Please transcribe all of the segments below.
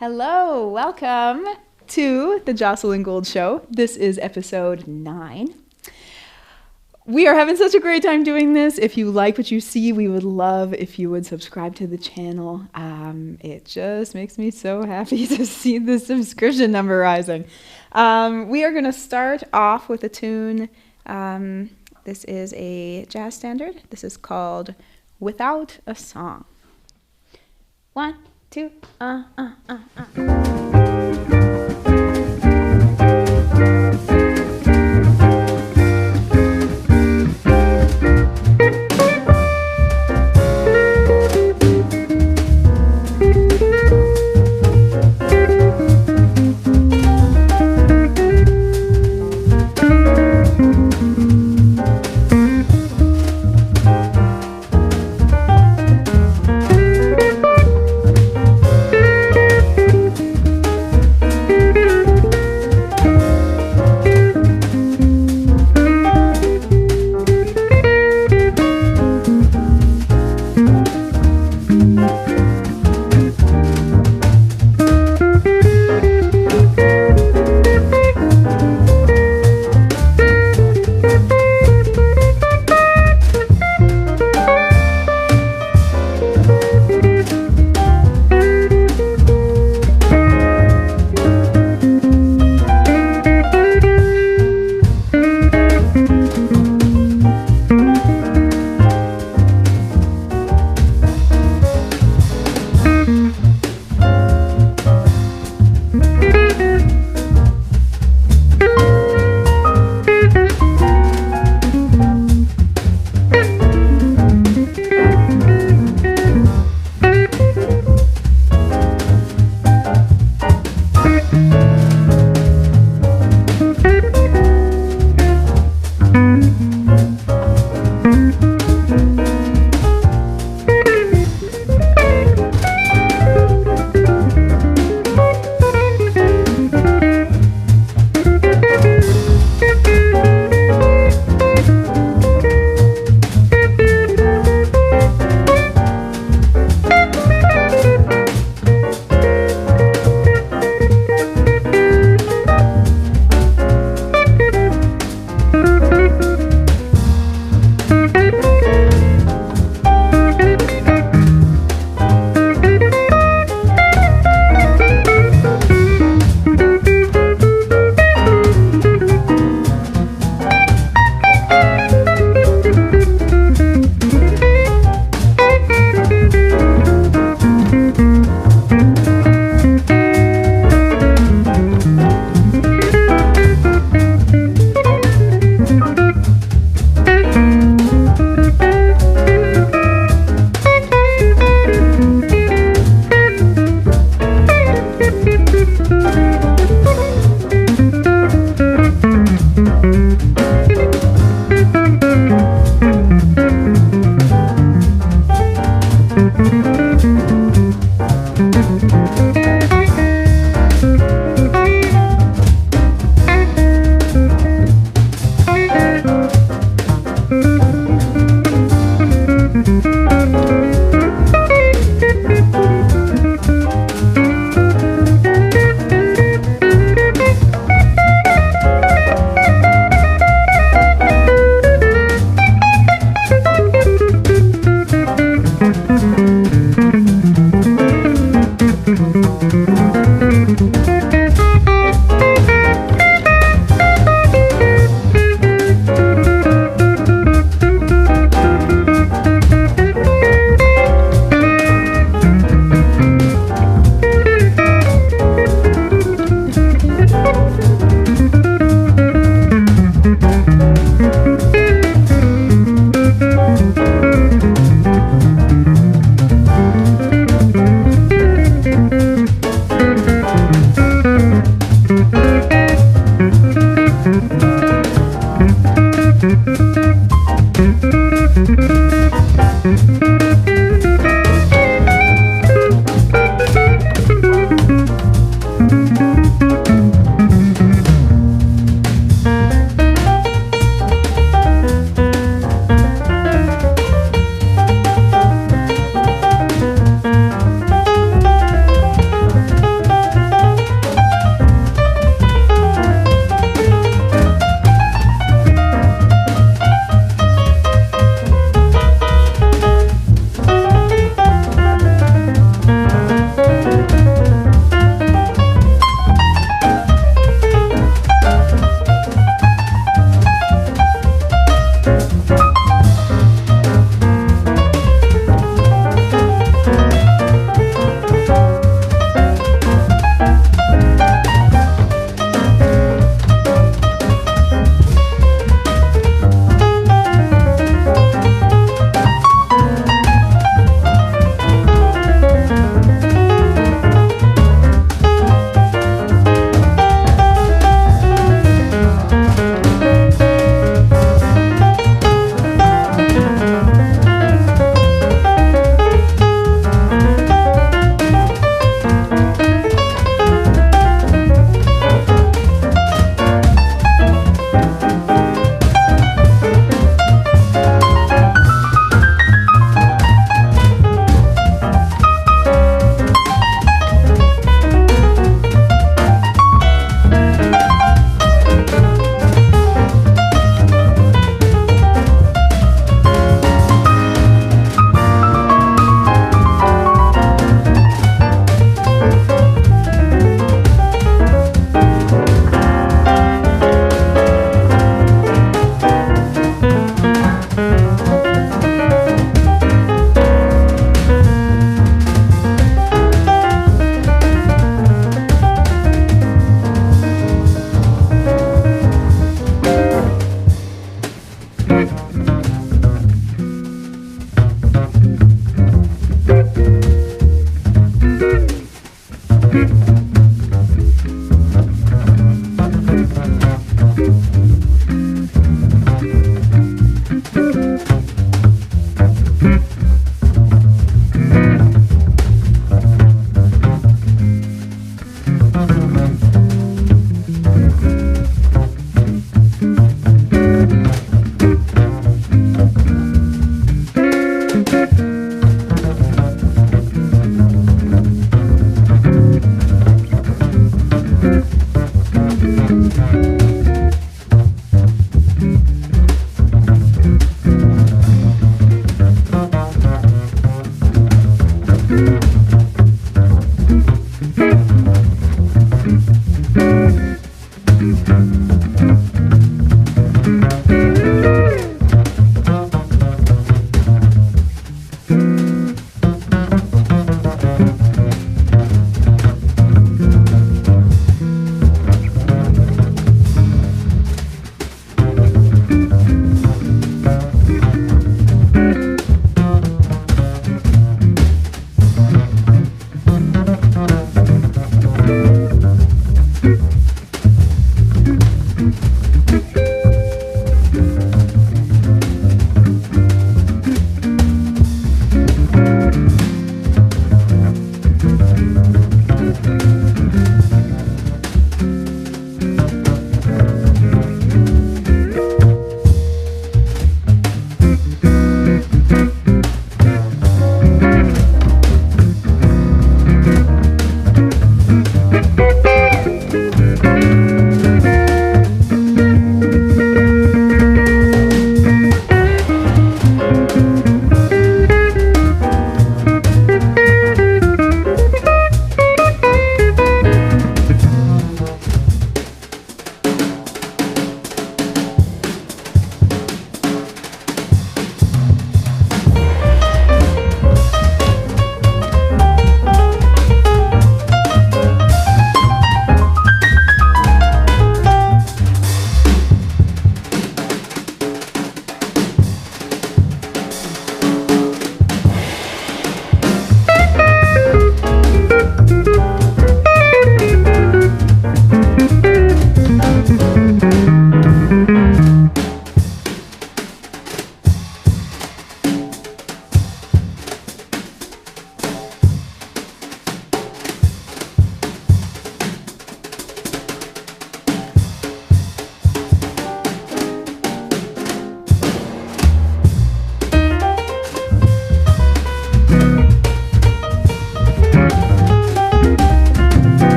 Hello, welcome to the Jocelyn Gould Show. This is episode 9. We are having such a great time doing this. If you like what you see, we would love if you would subscribe to the channel. It just makes me so happy to see the subscription number rising. We are going to start off with a tune. This is a jazz standard. This is called Without a Song. 1, 2,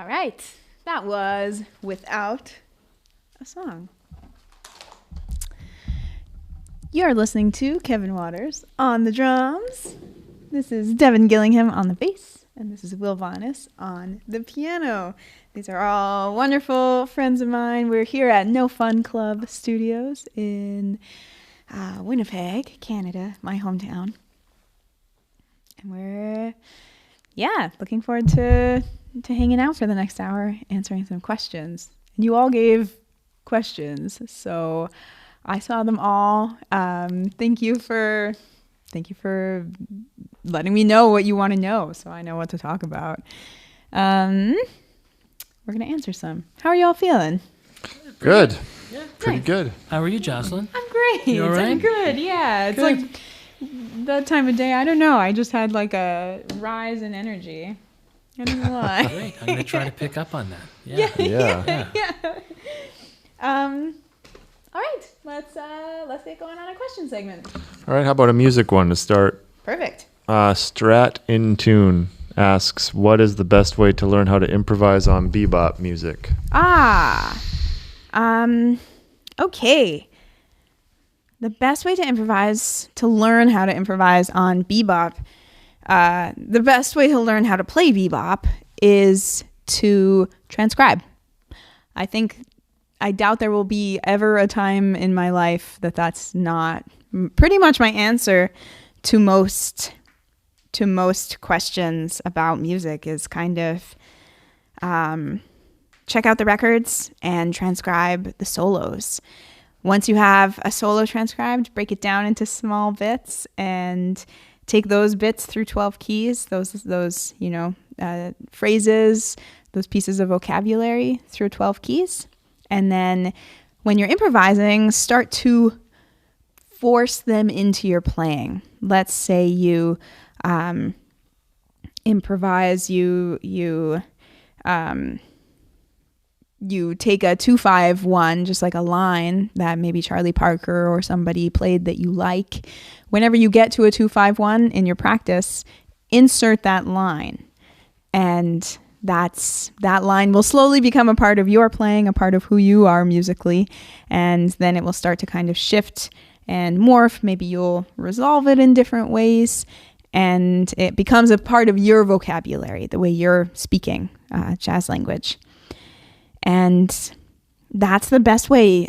All right. That was Without a Song. You're listening to Kevin Waters on the drums. This is Devon Gillingham on the bass. And this is Will Bonness on the piano. These are all wonderful friends of mine. We're here at No Fun Club Studios in Winnipeg, Canada, my hometown. And we're, looking forward to hanging out for the next hour, answering some questions. And you all gave questions, so I saw them all. Thank you for letting me know what you want to know, so I know what to talk about. We're gonna answer some. How are y'all feeling? Good. Yeah, pretty good. How are you, Jocelyn? I'm great. You all right? I'm good. Yeah, it's Good. like that time of day. I don't know. I just had like a rise in energy. I don't know why. Great. I'm gonna try to pick up on that. Yeah. All right, let's get going on a question segment. All right, how about a music one to start? Perfect. Strat in Tune asks, what is the best way to learn how to improvise on bebop music? Okay. The best way to learn how to improvise on bebop, the best way to learn how to play bebop is to transcribe. I doubt there will be ever a time in my life that's not pretty much my answer to most questions about music is kind of check out the records and transcribe the solos. Once you have a solo transcribed, break it down into small bits and take those bits through 12 keys, those phrases, those pieces of vocabulary through 12 keys. And then when you're improvising, start to force them into your playing. Let's say you improvise, you take a 2-5-1, just like a line that maybe Charlie Parker or somebody played that you like. Whenever you get to a 2-5-1 in your practice, insert that line. And that line will slowly become a part of your playing, a part of who you are musically. And then it will start to kind of shift and morph. Maybe you'll resolve it in different ways. And it becomes a part of your vocabulary, the way you're speaking jazz language. And that's the best way.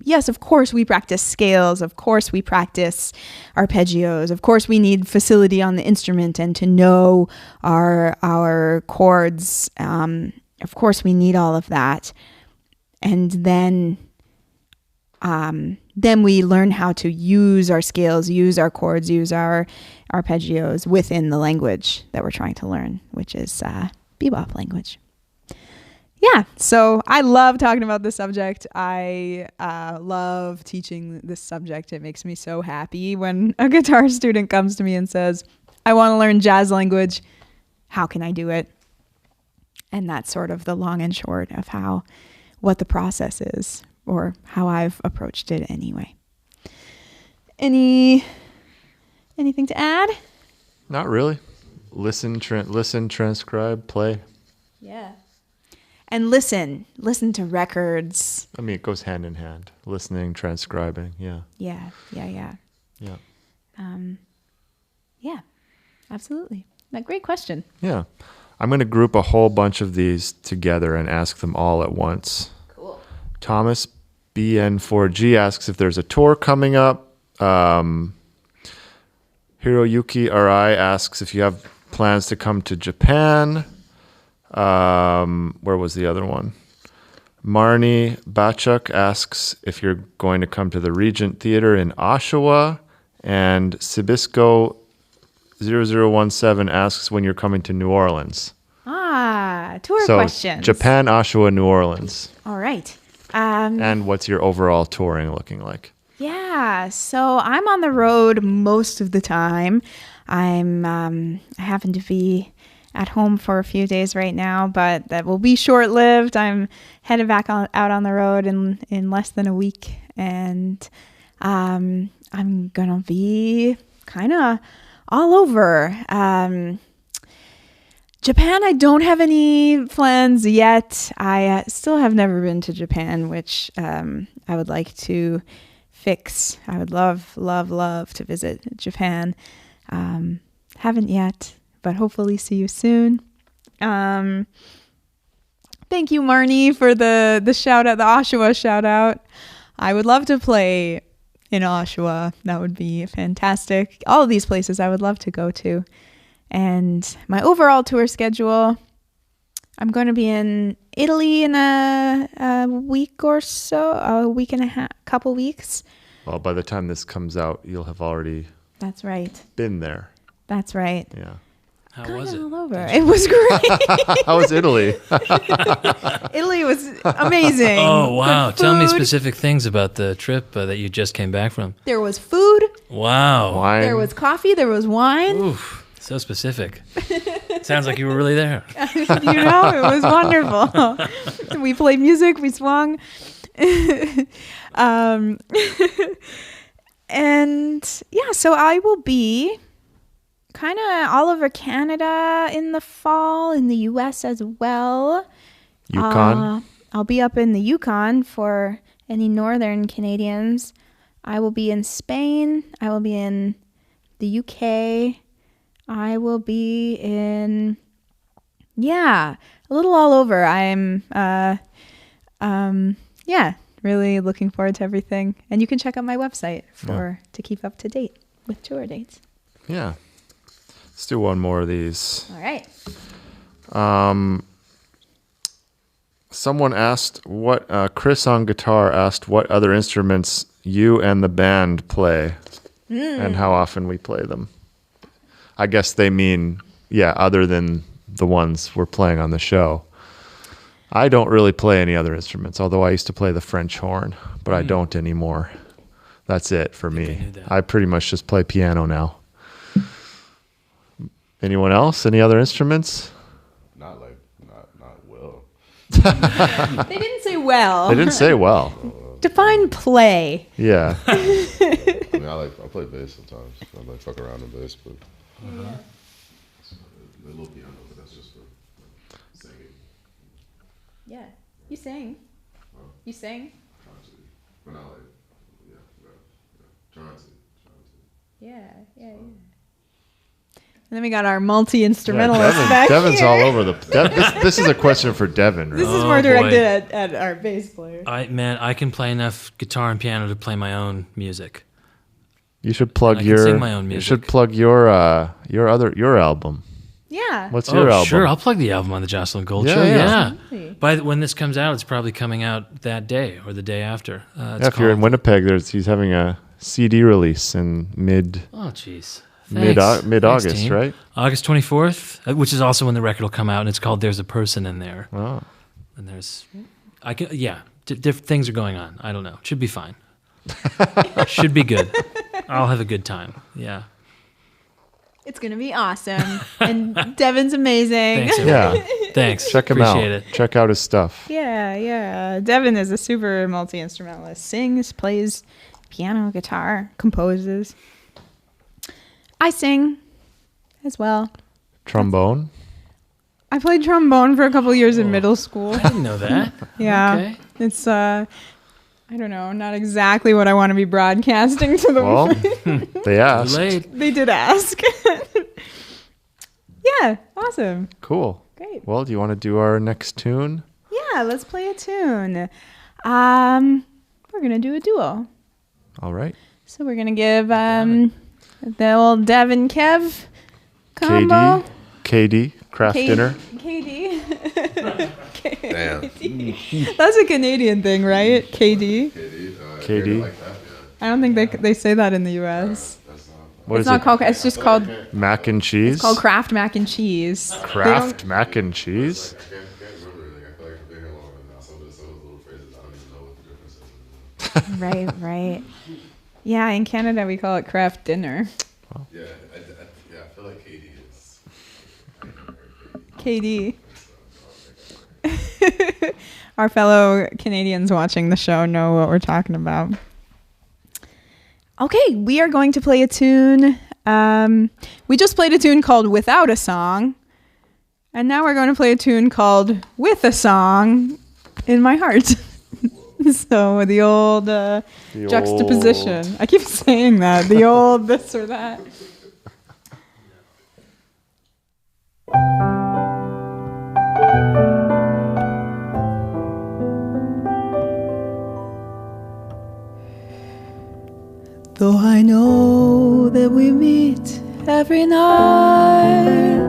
Yes, of course we practice scales. Of course we practice arpeggios. Of course we need facility on the instrument and to know our chords. Of course we need all of that. And then we learn how to use our scales, use our chords, use our arpeggios within the language that we're trying to learn, which is bebop language. Yeah, so I love talking about this subject. I love teaching this subject. It makes me so happy when a guitar student comes to me and says, I want to learn jazz language. How can I do it? And that's sort of the long and short of what the process is, or how I've approached it anyway. Anything to add? Not really. Listen, transcribe, play. Yeah. And listen to records. I mean, it goes hand in hand. Listening, transcribing, yeah. Yeah. Yeah, Absolutely. Great question. yeah. I'm going to group a whole bunch of these together and ask them all at once. Cool. Thomas BN4G asks if there's a tour coming up. Hiroyuki RI asks if you have plans to come to Japan. Where was the other one? Marnie Bachuk asks if you're going to come to the Regent Theater in Oshawa. And Sibisco 0017 asks when you're coming to New Orleans. Tour questions. Japan, Oshawa, New Orleans. All right. And what's your overall touring looking like? Yeah, so I'm on the road most of the time. I happen to be at home for a few days right now, but that will be short-lived. I'm headed back out on the road in less than a week, and I'm gonna be kind of all over. Japan, I don't have any plans yet. I still have never been to Japan, which I would like to fix. I would love, love, love to visit Japan. Haven't yet, but hopefully see you soon. Thank you, Marnie, for the shout out, the Oshawa shout out. I would love to play in Oshawa. That would be fantastic. All of these places I would love to go to. And my overall tour schedule, I'm going to be in Italy in a week or so, a week and a half, couple weeks. Well, by the time this comes out, you'll have already That's right. been there. That's right. Yeah. How was it? All over. It was great. How was Italy? Italy was amazing. Oh, wow. The Tell me food. specific things about the trip that you just came back from. There was food. Wow. Wine. There was coffee. There was wine. Oof. So specific. Sounds like you were really there. It was wonderful. We played music. We swung. And yeah, so I will be kind of all over Canada in the fall, in the US as well. Yukon. I'll be up in the Yukon for any northern Canadians. I will be in Spain. I will be in the UK. I will be in, a little all over. I'm, really looking forward to everything. And you can check out my website to keep up to date with tour dates. Yeah. Let's do one more of these. All right. Someone asked Chris on guitar asked what other instruments you and the band play and how often we play them. I guess they mean, other than the ones we're playing on the show. I don't really play any other instruments, although I used to play the French horn, but I don't anymore. That's it for me. I pretty much just play piano now. Anyone else? Any other instruments? Not well. They didn't say well. They didn't say well. Define play. Yeah. I mean, I play bass sometimes. I like fuck around on bass, but a little piano, but that's just for singing. Yeah. You sing. You sing? Trying to, but not like, trying to. Yeah. And then we got our multi-instrumentalist Devin, back Devin's here. all over the. This is a question for Devin. Right? This is Oh, more directed boy. at our bass player. I can play enough guitar and piano to play my own music. You should plug I can your. sing my own You music. should plug your album. Yeah. What's your album? Sure, I'll plug the album on the Jocelyn Gould Yeah, Show. yeah. Yeah. Absolutely. When this comes out, it's probably coming out that day or the day after. If you're in Winnipeg, he's having a CD release in mid Oh, jeez. August, team. right? August 24th, which is also when the record will come out, and it's called "There's a Person in There." Oh, And things are going on. I don't know. Should be fine. Should be good. I'll have a good time. Yeah. It's going to be awesome. And Devin's amazing. Thanks. yeah. Thanks. Check him out. Appreciate it. Check out his stuff. Yeah. Devin is a super multi-instrumentalist. Sings, plays piano, guitar, composes. I sing as well. Trombone. I played trombone for a couple years in middle school. I didn't know that. Yeah. Okay. It's, I don't know, not exactly what I want to be broadcasting to the Well, world. they asked. Late. They did ask. Yeah, awesome. Cool. Great. Well, do you want to do our next tune? Yeah, let's play a tune. We're going to do a duo. All right. So we're going to give the old Devin Kev combo. KD, craft dinner. KD. Damn. That's a Canadian thing, right? KD. KD. Like that, I don't think they say that in the U.S. that's not. What It's is not it? called. It's just called Mac and cheese. Kraft mac and cheese. They Kraft mac and cheese. I can't remember anything. I feel like I've been here long enough now. Some of those little phrases, I don't even know what the difference is. don't- Right. Yeah, in Canada we call it Kraft dinner. Yeah, I feel like KD is. KD. Our fellow Canadians watching the show know what we're talking about. Okay, we are going to play a tune. We just played a tune called Without a Song. And now we're going to play a tune called With a Song in My Heart. So the old juxtaposition. I keep saying that. The old this or that. Though I know that we meet every night,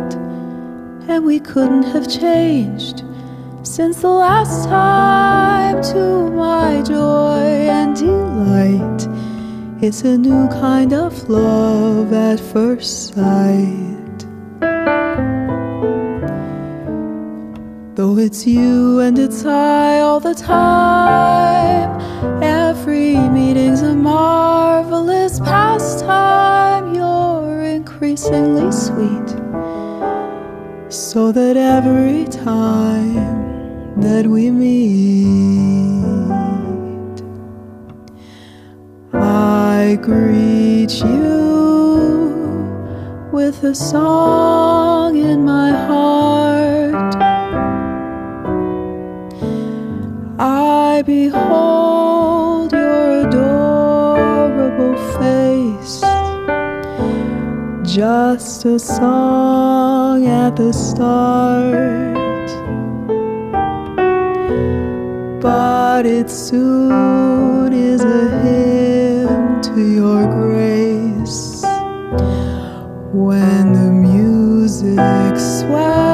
and we couldn't have changed since the last time, to my joy and delight, it's a new kind of love at first sight. Though it's you and it's I all the time, every meeting's a marvelous pastime. You're increasingly sweet, so that every time that we meet, I greet you with a song in my heart. I behold your adorable face, just a song at the start, but it soon is a hymn to your grace. When the music swells,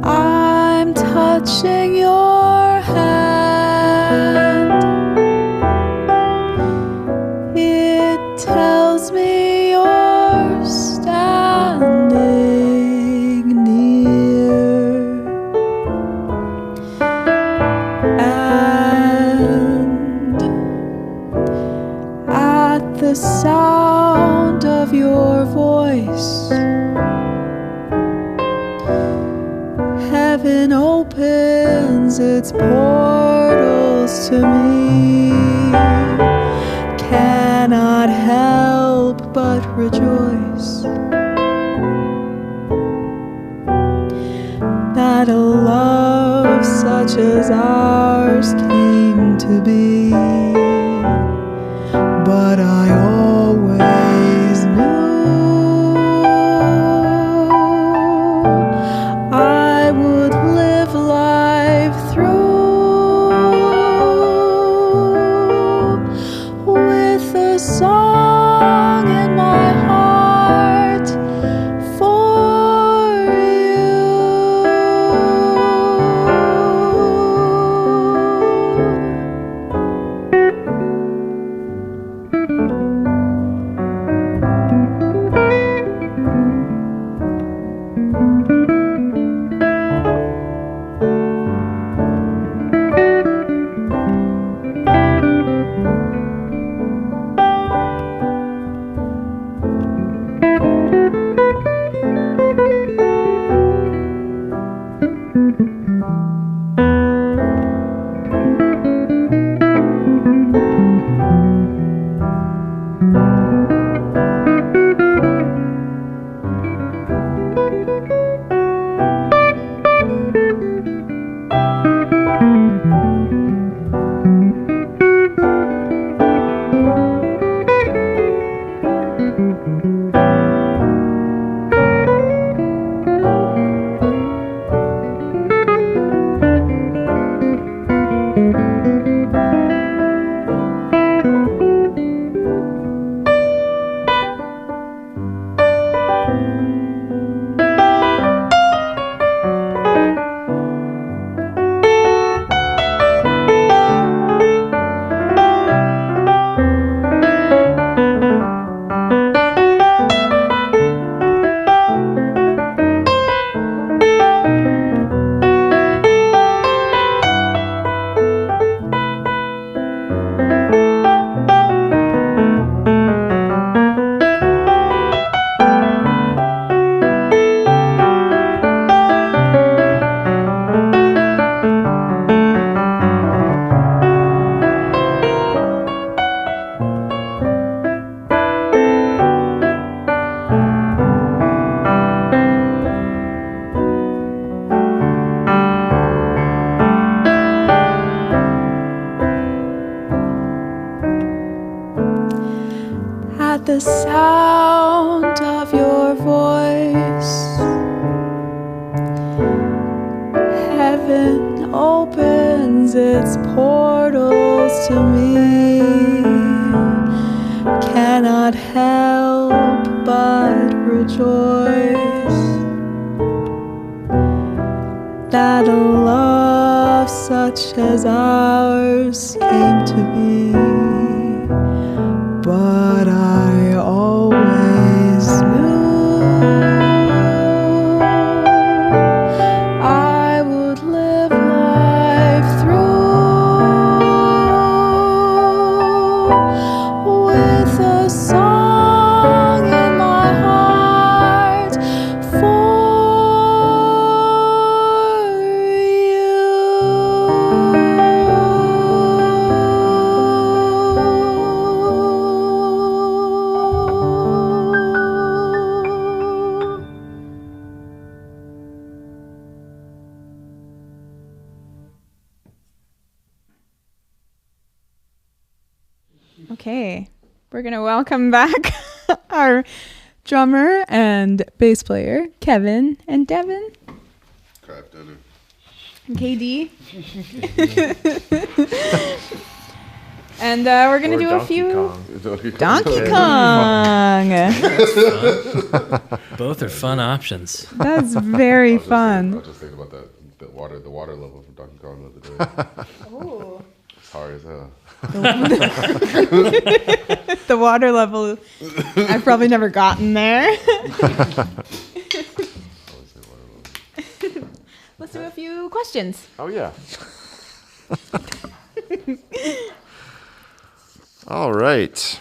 I'm touching your hand. It tells me you're standing near, and at the sound of your voice, heaven opens its portals to me. Cannot help but rejoice that a love such as ours came to be. But I always knew I would live life through with a song in my heart for you. rejoice that a love such as ours came to be, but I always knew I would live life through with a song in my heart for Okay, we're going to welcome back our drummer and bass player, Kevin and Devon. Crab dinner. And KD. And we're going to do a few... Donkey Kong! Both are fun options. That's very I was fun. just thinking about that. The water level from Donkey Kong the other day. Oh. It's hard as hell. The water level, I've probably never gotten there. I always say water level. Let's do a few questions. Oh, yeah. All right.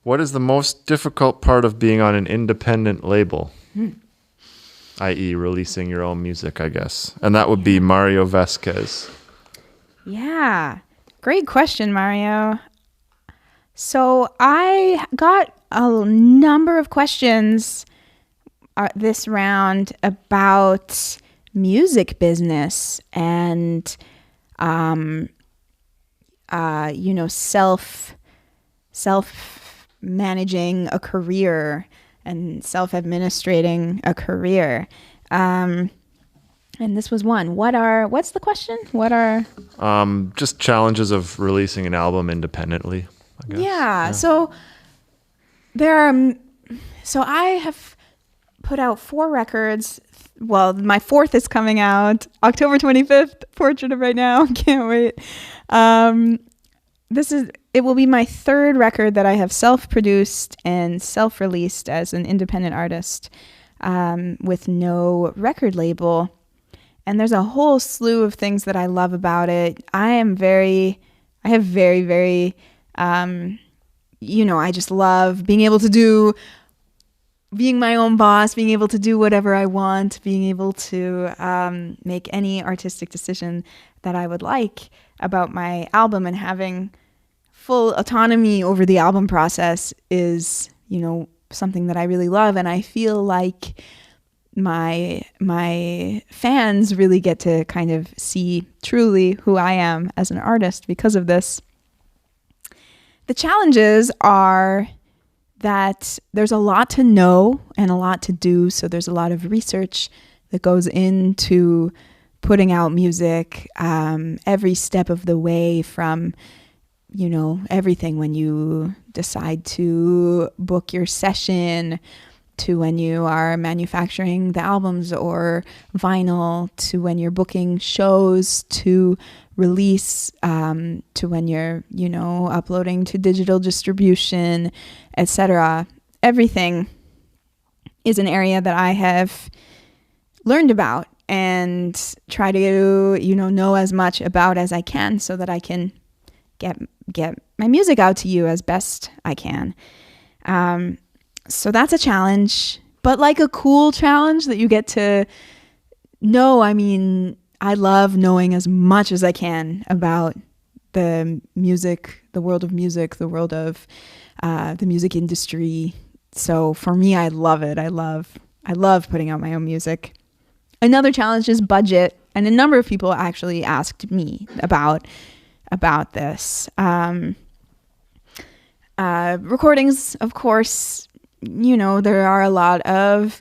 What is the most difficult part of being on an independent label? I.e. releasing your own music, I guess. And that would be Mario Vasquez. Yeah, great question, Mario. So I got a number of questions this round about music business and, self-managing a career and self-administrating a career. And this was one. What's the question? What are... Just challenges of releasing an album independently, I guess. Yeah. So I have put out 4 records. Well, my 4th is coming out October 25th. Portrait of Right Now. Can't wait. It will be my 3rd record that I have self-produced and self-released as an independent artist, with no record label. And there's a whole slew of things that I love about it. I just love being my own boss, being able to do whatever I want, being able to make any artistic decision that I would like about my album, and having full autonomy over the album process is, something that I really love. And I feel like my fans really get to kind of see truly who I am as an artist because of this. The challenges are that there's a lot to know and a lot to do. So there's a lot of research that goes into putting out music, every step of the way, from, everything when you decide to book your session, to when you are manufacturing the albums or vinyl, to when you're booking shows, to release, to when you're, uploading to digital distribution, etc. Everything is an area that I have learned about and try to, know as much about as I can so that I can get my music out to you as best I can. So that's a challenge, but like a cool challenge that you get to know. I mean, I love knowing as much as I can about the music, the world of music, the world of the music industry. So for me, I love it. I love putting out my own music. Another challenge is budget, and a number of people actually asked me about this. Recordings, of course, there are a lot of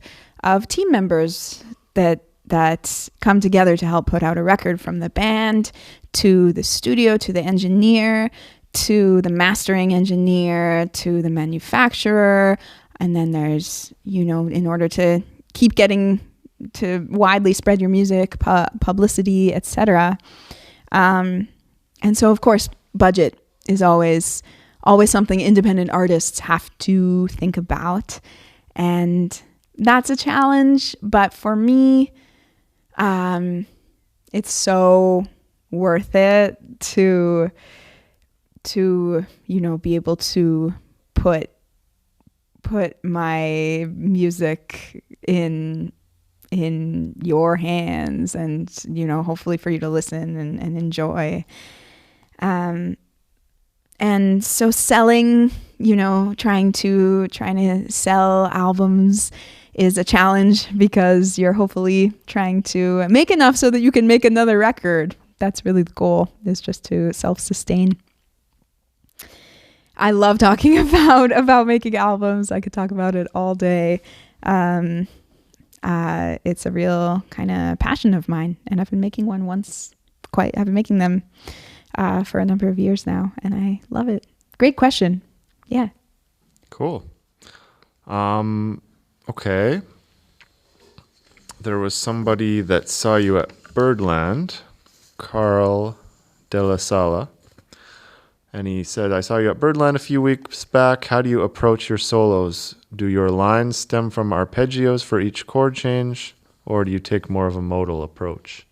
team members that come together to help put out a record, from the band to the studio to the engineer to the mastering engineer, to the manufacturer. And then there's, in order to keep getting to widely spread your music, publicity, etc. And so, of course, budget is always something independent artists have to think about. And that's a challenge. But for me, it's so worth it to be able to put my music in your hands, and hopefully for you to listen and enjoy. And so selling, trying to sell albums is a challenge, because you're hopefully trying to make enough so that you can make another record. That's really the goal, is just to self-sustain. I love talking about making albums. I could talk about it all day. It's a real kind of passion of mine, and I've been making I've been making them for a number of years now, and I love it. Great question. Yeah. Cool. Okay. There was somebody that saw you at Birdland, Carl De La Sala, and he said, I saw you at Birdland a few weeks back. How do you approach your solos? Do your lines stem from arpeggios for each chord change, or do you take more of a modal approach?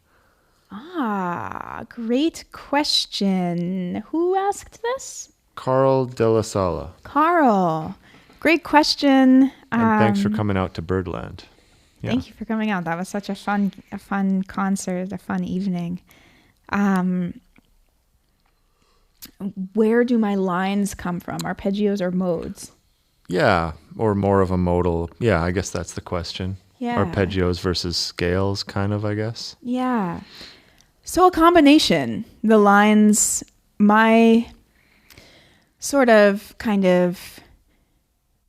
Great question. Who asked this? Carl De La Sala. Carl. Great question. And thanks for coming out to Birdland. Yeah. Thank you for coming out. That was such a fun concert, a fun evening. Where do my lines come from? Arpeggios or modes? Yeah, or more of a modal. Yeah, I guess that's the question. Yeah. Arpeggios versus scales, kind of, I guess. Yeah. So a combination. The lines, my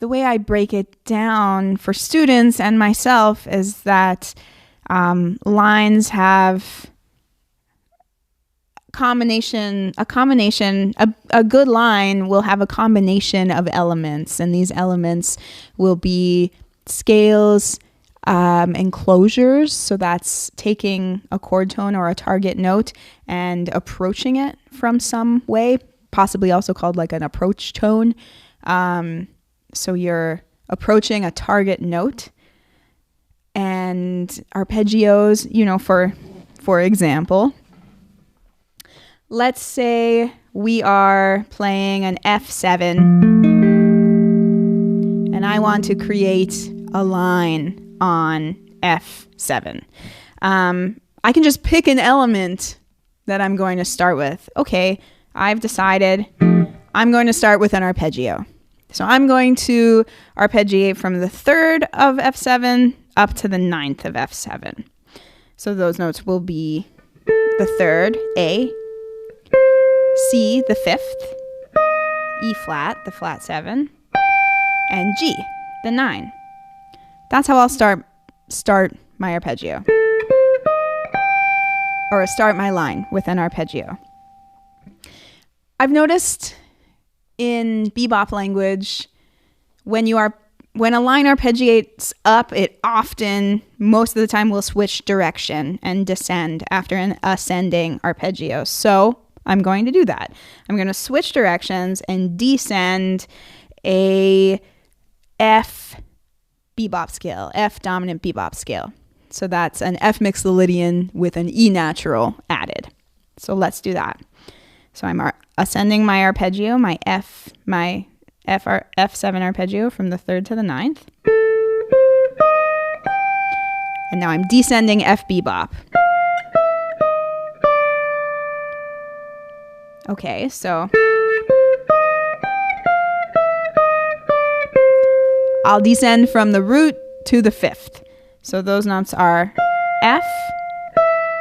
the way I break it down for students and myself is that lines have a good line will have a combination of elements, and these elements will be scales, enclosures. So that's taking a chord tone or a target note and approaching it from some way, possibly also called like an approach tone. So you're approaching a target note. And arpeggios, for example, let's say we are playing an F7 and I want to create a line on F7. I can just pick an element that I'm going to start with. Okay, I've decided I'm going to start with an arpeggio. So I'm going to arpeggiate from the 3rd of F7 up to the 9th of F7. So those notes will be the 3rd, A, C, the 5th, E flat, the flat 7, and G, the 9. That's how I'll start my arpeggio. Or start my line with an arpeggio. I've noticed in bebop language, when a line arpeggiates up, it often, most of the time, will switch direction and descend after an ascending arpeggio. So I'm going to do that. I'm going to switch directions and descend a F bebop scale, F dominant bebop scale. So that's an F mixolydian with an E natural added. So let's do that. So I'm ascending my arpeggio, my F7 arpeggio from the 3rd to the 9th. And now I'm descending F bebop. Okay, so I'll descend from the root to the 5th. So those notes are F,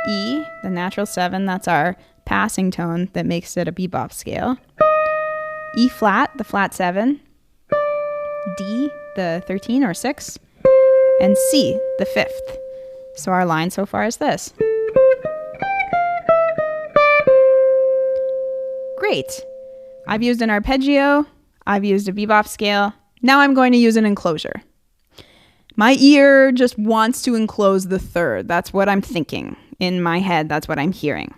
E, the natural 7, that's our passing tone that makes it a bebop scale. E flat, the flat 7. D, the 13 or 6. And C, the 5th. So our line so far is this. Great. I've used an arpeggio. I've used a bebop scale. Now I'm going to use an enclosure. My ear just wants to enclose the third. That's what I'm thinking. In my head, that's what I'm hearing.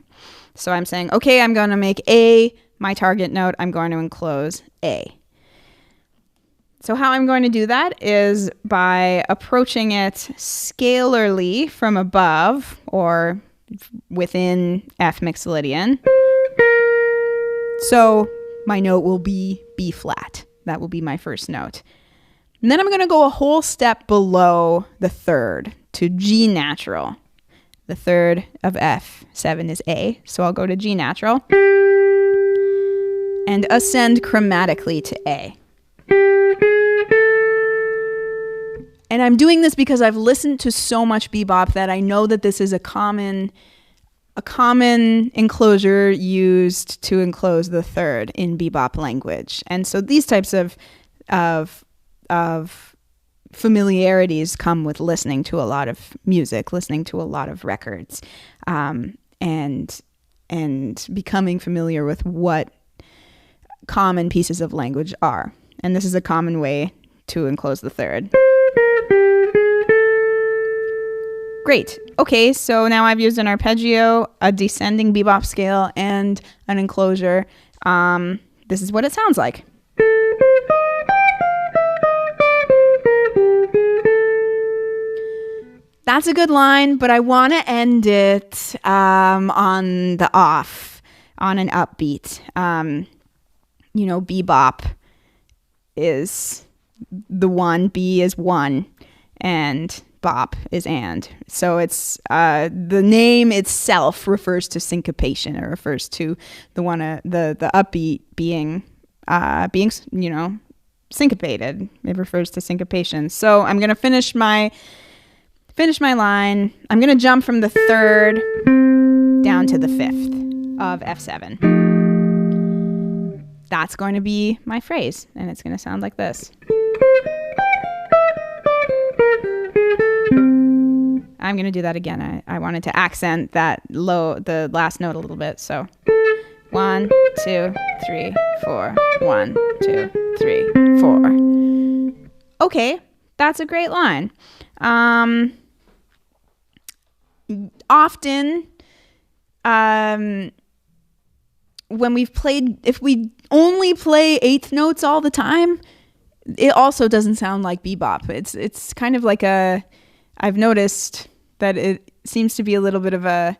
So I'm saying, okay, I'm going to make A my target note. I'm going to enclose A. So how I'm going to do that is by approaching it scalarly from above or within F mixolydian. So my note will be B flat. That will be my first note. And then I'm going to go a whole step below the third to G natural. The third of F7 is A, so I'll go to G natural and ascend chromatically to A. And I'm doing this because I've listened to so much bebop that I know that this is a common enclosure used to enclose the third in bebop language. And so these types of familiarities come with listening to a lot of music, listening to a lot of records, and becoming familiar with what common pieces of language are. And this is a common way to enclose the third. Great. Okay, so now I've used an arpeggio, a descending bebop scale, and an enclosure. This is what it sounds like. That's a good line, but I want to end it on the off, on an upbeat. Bebop is the one, B is one, and bop is and. So it's the name itself refers to syncopation. It refers to the upbeat being syncopated. It refers to syncopation. So I'm gonna finish my line. I'm gonna jump from the third down to the fifth of F7. That's going to be my phrase, and it's going to sound like this. I'm going to do that again. I wanted to accent the last note a little bit. So 1, 2, 3, 4. 1, 2, 3, 4. Okay, that's a great line. Often, if we only play eighth notes all the time, it also doesn't sound like bebop. It's kind of like I've noticed that it seems to be a little bit of a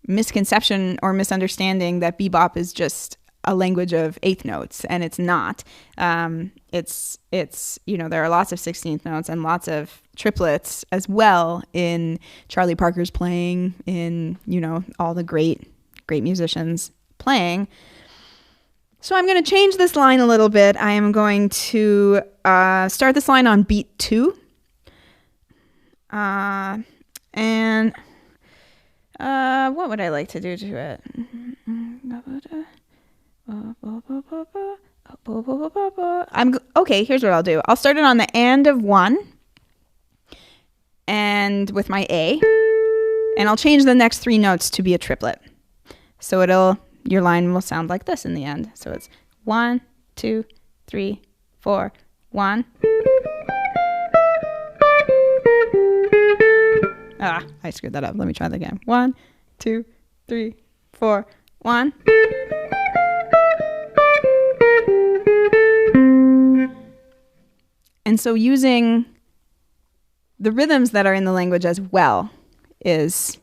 misconception or misunderstanding that bebop is just a language of eighth notes, and it's not. It's there are lots of 16th notes and lots of triplets as well in Charlie Parker's playing, in all the great musicians playing. So I'm going to change this line a little bit. I am going to start this line on beat 2. And what would I like to do to it? Okay, here's what I'll do. I'll start it on the and of 1 and with my A, and I'll change the next 3 notes to be a triplet. So your line will sound like this in the end. So it's 1, 2, 3, 4, 1. I screwed that up. Let me try that again. 1, 2, 3, 4, 1. And so using the rhythms that are in the language as well is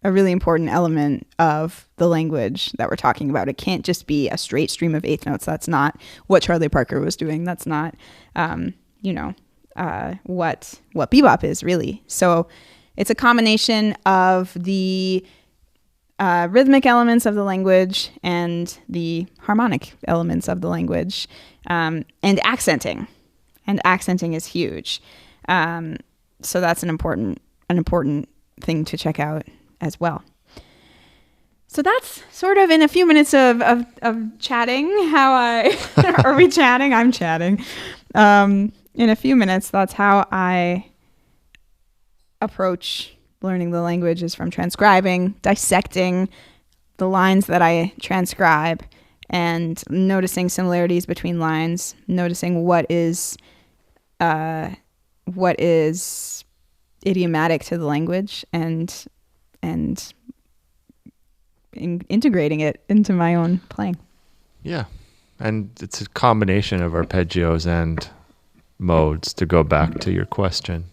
a really important element of the language that we're talking about. It can't just be a straight stream of eighth notes. That's not what Charlie Parker was doing. That's not, what bebop is really. So it's a combination of the rhythmic elements of the language and the harmonic elements of the language, and accenting. And accenting is huge. So that's an important thing to check out as well. So that's sort of in a few minutes of chatting are we chatting? I'm chatting. In a few minutes, that's how I approach learning the language, is from transcribing, dissecting the lines that I transcribe, and noticing similarities between lines, noticing what is idiomatic to the language, and integrating it into my own playing. Yeah. And it's a combination of arpeggios and modes, to go back to your question.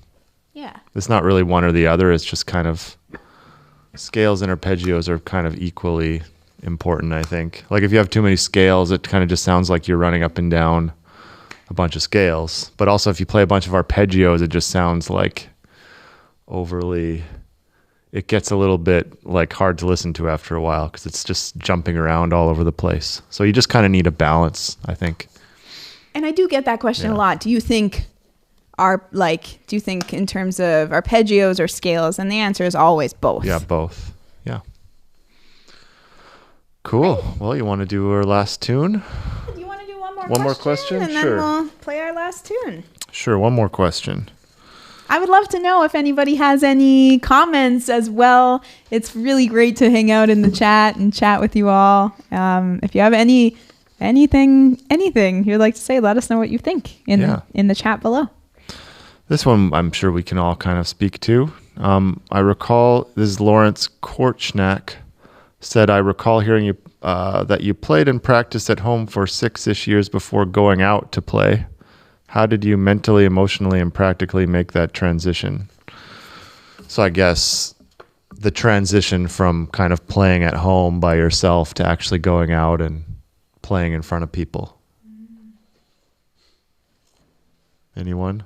Yeah. It's not really one or the other. It's just kind of scales and arpeggios are kind of equally important, I think. Like if you have too many scales, it kind of just sounds like you're running up and down a bunch of scales. But also if you play a bunch of arpeggios, it just sounds like overly, it gets a little bit like hard to listen to after a while because it's just jumping around all over the place. So you just kind of need a balance, I think. And I do get that question a lot. Do you think in terms of arpeggios or scales? And the answer is always both. Yeah, both. Yeah. Cool. Well, you want to do our last tune? Do you want to do one more One more question? And then Sure. we'll play our last tune. Sure, one more question. I would love to know if anybody has any comments as well. It's really great to hang out in the chat and chat with you all. If you have anything you'd like to say, let us know what you think in the chat below. This one I'm sure we can all kind of speak to. I recall, this is Lawrence Korchnak, said, I recall hearing you that you played and practiced at home for 6-ish years before going out to play. How did you mentally, emotionally, and practically make that transition? So I guess the transition from kind of playing at home by yourself to actually going out and playing in front of people. Anyone?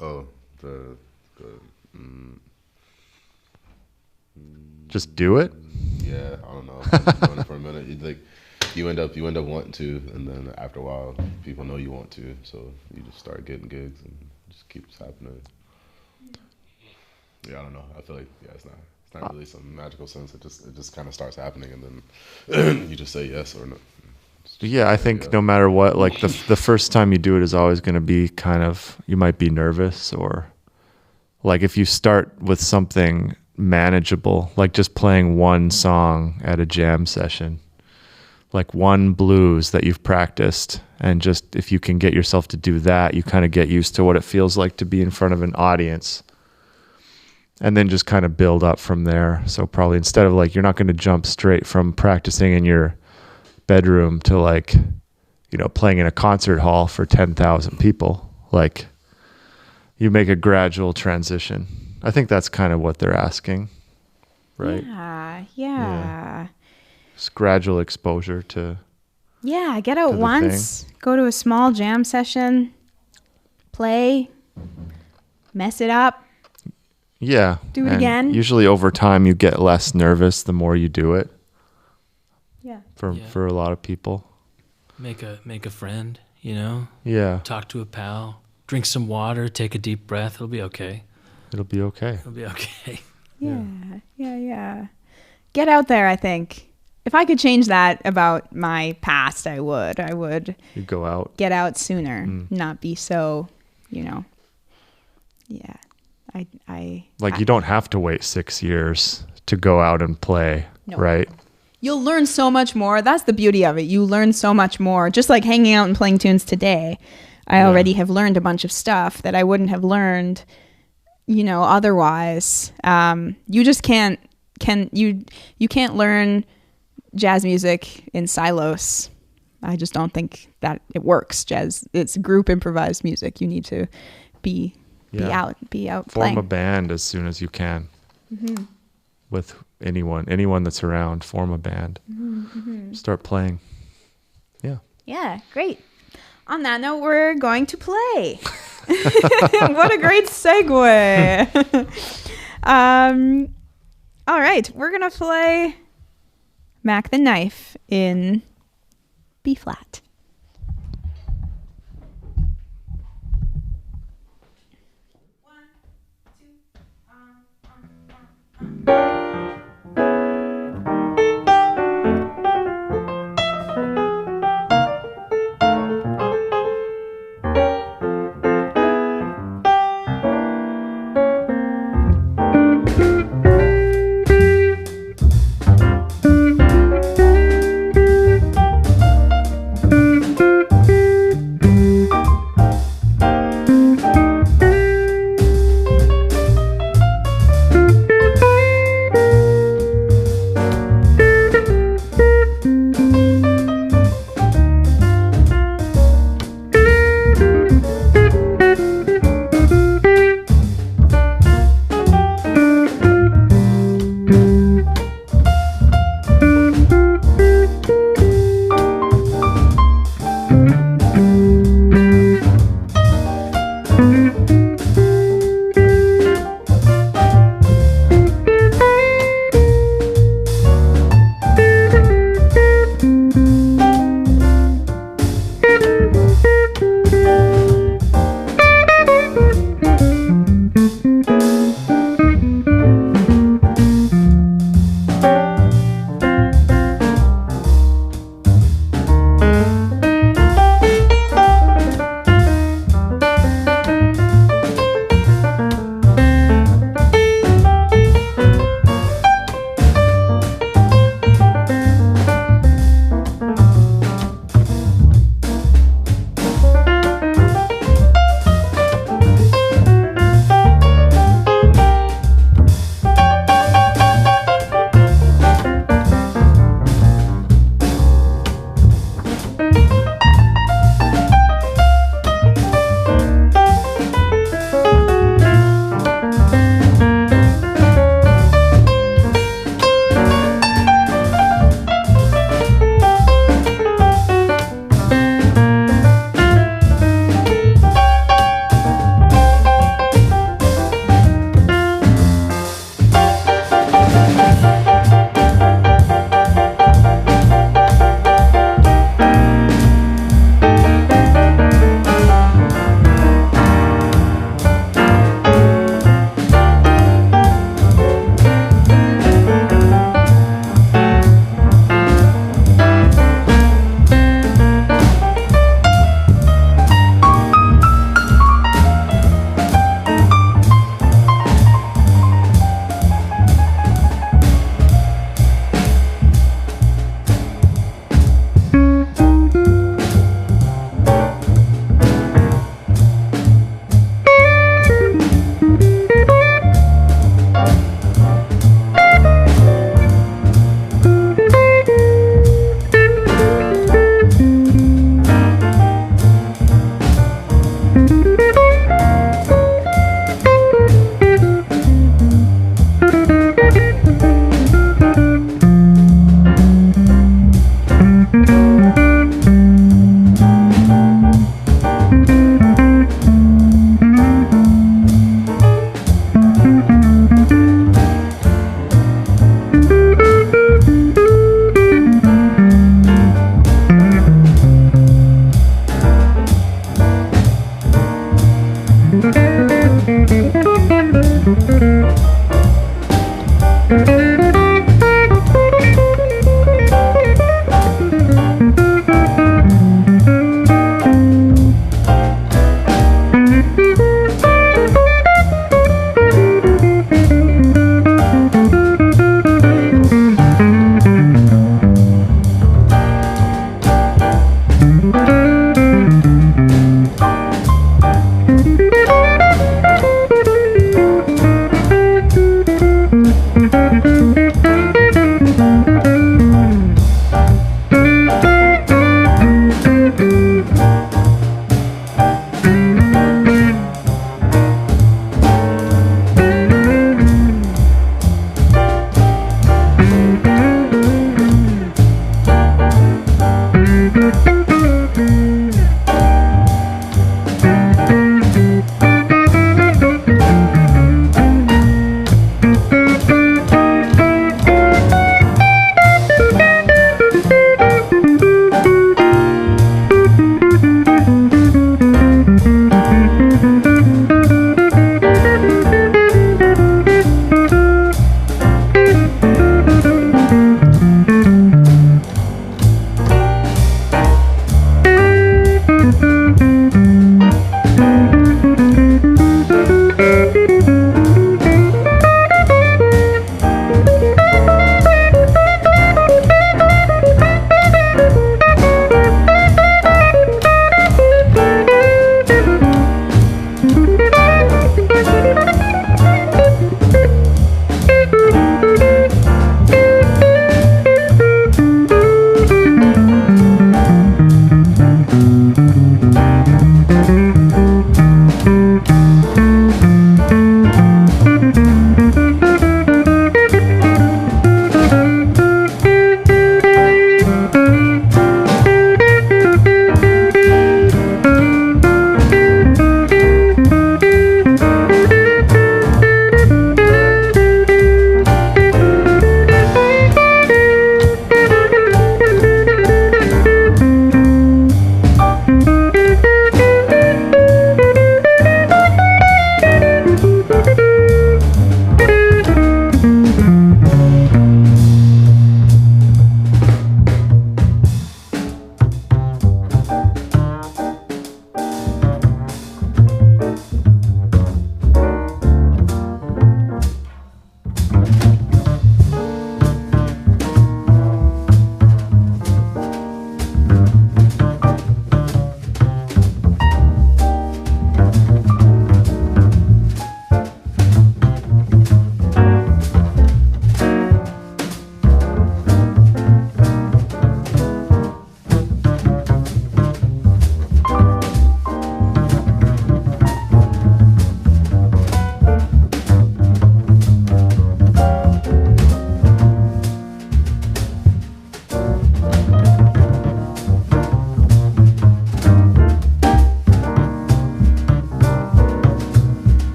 Oh, Just do it? yeah, I don't know. I've been doing it for a minute. You end up wanting to, and then after a while, people know you want to, so you just start getting gigs and it just keeps happening. Yeah, I don't know. I feel like it's not really some magical sense. It just kind of starts happening, and then you just say yes or no. Yeah, I think no matter what, like the first time you do it is always going to be kind of, you might be nervous, or like if you start with something manageable, like just playing one song at a jam session, like one blues that you've practiced, and just if you can get yourself to do that, you kind of get used to what it feels like to be in front of an audience, and then just kind of build up from there. So probably instead of like, you're not going to jump straight from practicing in your bedroom to like, playing in a concert hall for 10,000 people. Like you make a gradual transition. I think that's kind of what they're asking, right? Yeah. Just gradual exposure to. Yeah, get out once, go to a small jam session, play, mess it up. Yeah. Do it again. Usually over time you get less nervous the more you do it. Yeah. For a lot of people. Make a friend, Yeah. Talk to a pal. Drink some water. Take a deep breath. It'll be okay. It'll be okay. It'll be okay. Yeah. Get out there, I think. If I could change that about my past, I would. You go out. Get out sooner. Not be so, Yeah. You don't have to wait 6 years to go out and play, right? You'll learn so much more. That's the beauty of it. You learn so much more. Just like hanging out and playing tunes today, I already have learned a bunch of stuff that I wouldn't have learned, otherwise. You just can't learn jazz music in silos. I just don't think that it works. Jazz, it's group improvised music. You need to be out Form playing. a band as soon as you can. Mm-hmm. With anyone that's around, form a band. Mm-hmm. Start playing. Yeah, great. On that note, we're going to play. What a great segue. All right, we're going to play Mac the Knife in B flat.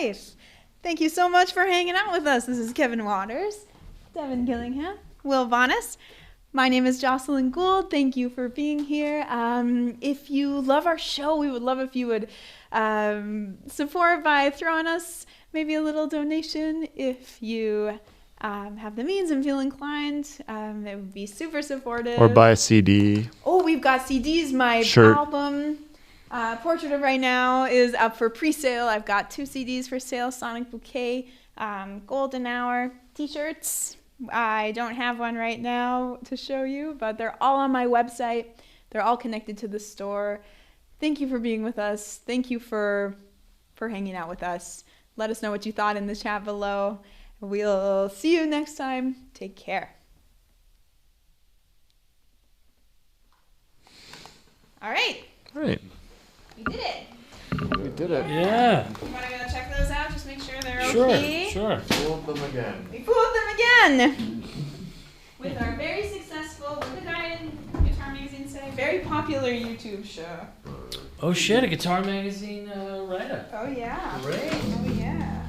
life. Thank you so much for hanging out with us. This is Kevin Waters, Devon Gillingham, Will Bonness. My name is Jocelyn Gould. Thank you for being here. If you love our show, we would love if you would support by throwing us maybe a little donation. If you have the means and feel inclined, it would be super supportive. Or buy a CD. Oh, we've got CDs. My Shirt. album, Portrait of Right Now, is up for pre-sale. I've got 2 CDs for sale, Sonic Bouquet, Golden Hour, t-shirts. I don't have one right now to show you, but they're all on my website. They're all connected to the store. Thank you for being with us. Thank you for hanging out with us. Let us know what you thought in the chat below. We'll see you next time. Take care. All right. Right. We did it. We did it. Yeah. You want to go check those out? Just make sure they're Sure. okay. Sure. Fooled them again. We fooled them again. With our very successful, what did the guy in Guitar Magazine say? Very popular YouTube show. Oh shit! A Guitar Magazine write-up. Oh yeah. Great. Oh yeah.